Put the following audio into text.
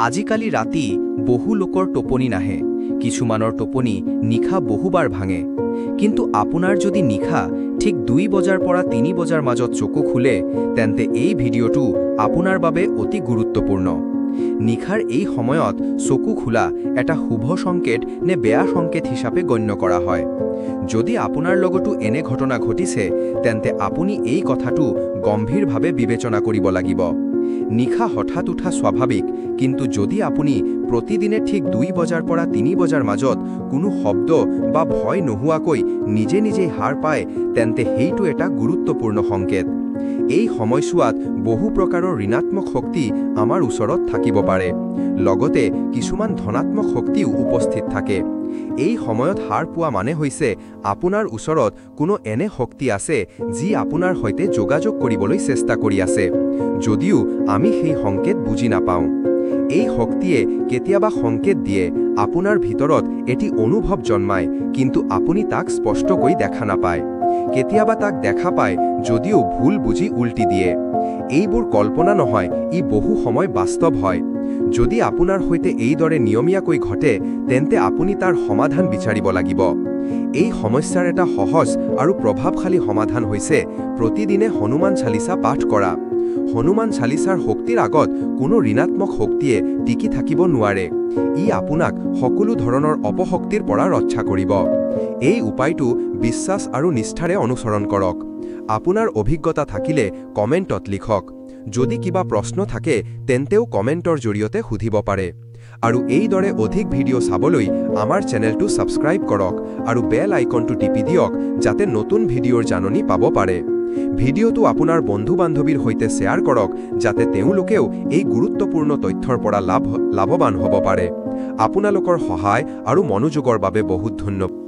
আজিকালি ৰাতি বহু লোকৰ টোপনি নাহে, কিছুমানৰ টোপনি নিশা বহুবাৰ ভাঙে। কিন্তু আপোনাৰ যদি নিশা ঠিক 2 বজাৰ পৰা 3 বজাৰ মাজত চকু খোলে, তেন্তে এই ভিডিঅ'টো আপোনাৰ বাবে অতি গুৰুত্বপূৰ্ণ। নিশাৰ এই সময়ত চকু খোলা এটা শুভ সংকেত নে বেয়া সংকেত হিচাপে গণ্য কৰা হয়। যদি আপোনাৰ লগতো এনে ঘটনা ঘটিছে, তেন্তে আপুনি এই কথাটো গম্ভীৰভাৱে বিবেচনা কৰিব লাগিব। নিশা হঠাৎ উঠা স্বাভাৱিক, কিন্তু যদি আপুনি প্ৰতিদিনে ঠিক 2 বজাৰ পৰা 3 বজাৰ মাজত কোনো শব্দ বা ভয় নোহোৱাকৈ নিজে নিজেই হাৰ পায়, তেন্তে সেইটো এটা গুৰুত্বপূৰ্ণ সংকেত। এই সময়ছোৱাত বহু প্ৰকাৰৰ ঋণাত্মক শক্তি আমাৰ ওচৰত থাকিব পাৰে, লগতে কিছুমান ধনাত্মক শক্তিও উপস্থিত থাকে। এই সময়ত হাৰ পোৱা মানে হৈছে আপোনাৰ ওচৰত কোনো এনে শক্তি আছে যি আপোনাৰ সৈতে যোগাযোগ কৰিবলৈ চেষ্টা কৰি আছে, যদিও আমি সেই সংকেত বুজি নাপাওঁ। এই শক্তিয়ে কেতিয়াবা সংকেত দিয়ে, আপোনাৰ ভিতৰত এটি অনুভৱ জন্মায়, কিন্তু আপুনি তাক স্পষ্টকৈ দেখা নাপায়। কেতিয়াবা তাক দেখা পায়, যদিও ভুল বুজি উল্টি দিয়ে। এইবোৰ কল্পনা নহয়, ই বহু সময় বাস্তৱ হয়। যদি আপোনাৰ সৈতে এইদৰে নিয়মীয়াকৈ ঘটে, তেন্তে আপুনি তাৰ সমাধান বিচাৰিব লাগিব। এই সমস্যাৰ এটা সহজ আৰু প্ৰভাৱশালী সমাধান হৈছে প্ৰতিদিনে হনুমান চালিচা পাঠ কৰা। হনুমান চালিচাৰ শক্তিৰ আগত কোনো ঋণাত্মক শক্তিয়ে টিকি থাকিব নোৱাৰে। ই আপোনাক সকলো ধৰণৰ অপশক্তিৰ পৰা ৰক্ষা কৰিব। এই উপায়টো বিশ্বাস আৰু নিষ্ঠাৰে অনুসৰণ কৰক। আপোনাৰ অভিজ্ঞতা থাকিলে কমেণ্টত লিখক। যদি কিবা প্ৰশ্ন থাকে, তেন্তেও কমেণ্টৰ জৰিয়তে সুধিব পাৰে। আৰু এইদৰে অধিক ভিডিঅ' চাবলৈ আমাৰ চেনেলটো ছাবস্ক্ৰাইব কৰক আৰু বেল আইকনটো টিপি দিয়ক, যাতে নতুন ভিডিঅ'ৰ জাননী পাব পাৰে। ভিডিঅ'টো আপোনাৰ বন্ধু-বান্ধৱীৰ সৈতে শ্বেয়াৰ কৰক, যাতে তেওঁলোকেও এই গুৰুত্বপূৰ্ণ তথ্যৰ পৰা লাভৱান হ'ব পাৰে। আপোনালোকৰ সহায় আৰু মনোযোগৰ বাবে বহুত ধন্যবাদ।